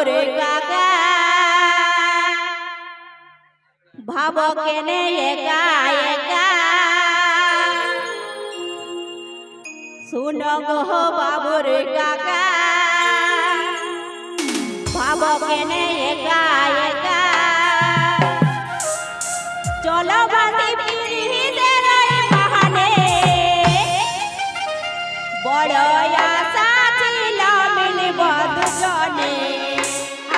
বাবুরে কাকা ভাব কেনে একা একা শুনো গো বাবুরে কাকা ভাব কেনে একা একা চলো বাতি পিরিতের বাহানে বড় আশা ছিল মিলব দুজনে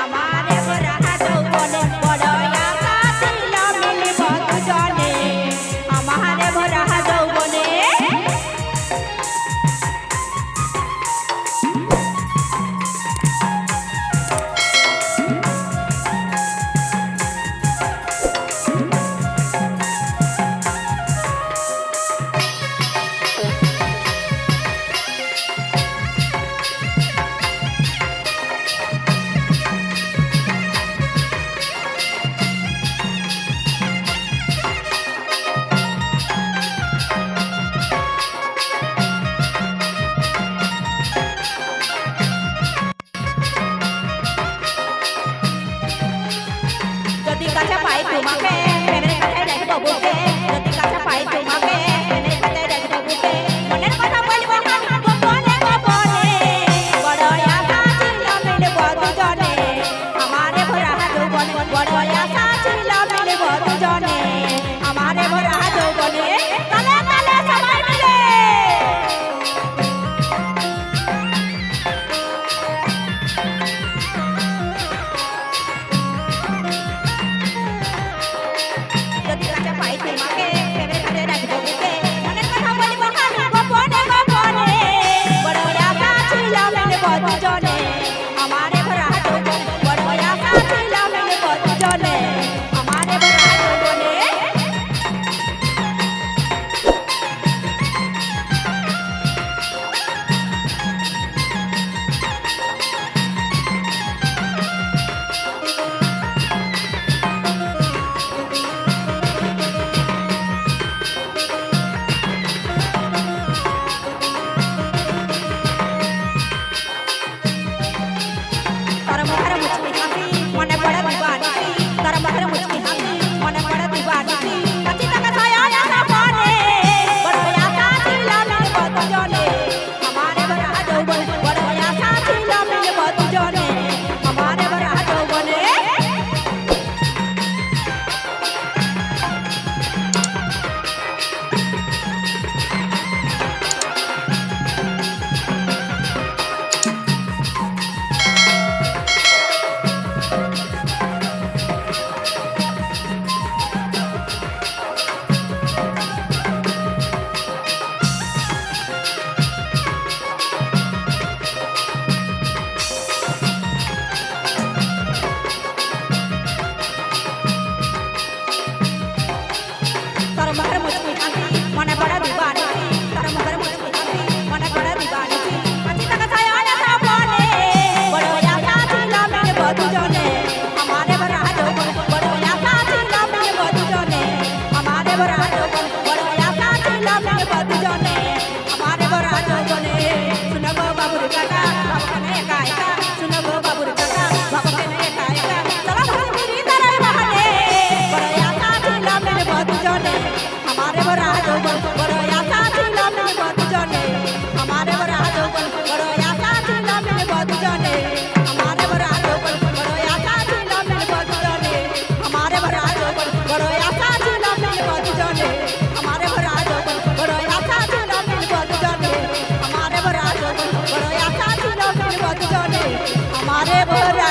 আমারে ভরা যৌবনে বড় আশা ছিল মিলব দুজনে আমারে ভরা যৌবনে যদি কাছে পাই তোমাকে প্রেমের কাছে রাখব বুকে যদি কাছে পাই তোমাকে প্রেমের কাছে রাখব বুকে মনের কথা বলবো আমি গোপনে গোপনে বড় আশা ছিল মিলব দুজনে আমারে ভরা যৌবনে বড় আশা ছিল মিলব দুজনে আমারে ভরা যৌবনে তালে তালে সবাই মিলে যদি কাছে পাই তোমাকে প্রেমের কাছে রাখব বুকে মনের কথা বলবো আমি গোপনে গোপনে বড় আশা ছিল মিলব দুজনে আমারে ভরা যৌবনে বড় আশা ছিল মিলব দুজনে আমারে ভরা যৌবনে तारा मुखर मुचकी हाथी मने पड़े दीवानी तारा मुखर मुचकी हाथी मने पड़े दीवानी कच्ची तक छाया ना पाने बड़ आशा ছিল मिलब दुजने हमारे भरा যৌবনে बड़ आशा ছিল मिलब दुजने हमारे भरा যৌবনে तारा मुखर मुचकी हाथी मने पड़े दीवानी तारा मुखर मुचकी हाथी मने पड़े दीवानी कच्ची तक छाया ना पाने बड़ आशा ছিল मिलब दुजने हमारे भरा যৌবনে बड़ आशा ছিল मिलब दुजने हमारे भरा যৌবনে बड़ आशा ছিল मिलब दुजने हमारे भरा যৌবনে सुनो गो बाबुरे काका भाव केने एका एका सुनो गो बाबुरे काका भाव केने एका एका चलो भाई पिरितेर बाहाने बड़ आशा ছিল मिलब दुजने हमारे भरा যৌবনে बड़ आशा ছিল मिलब दुजने हमारे भरा যৌবনে बड़ आशा ছিল मिलब दुजने हमारे भरा যৌবনে बड़ आशा ছিল मिलब दुजने हमारे भरा যৌবনে बड़ आशा ছিল मिलब दुजने हमारे भरा যৌবনে बड़ आशा ছিল मिलब दुजने हमारे भरा যৌবনে बड़ आशा ছিল मिलब दुजने हमारे भरा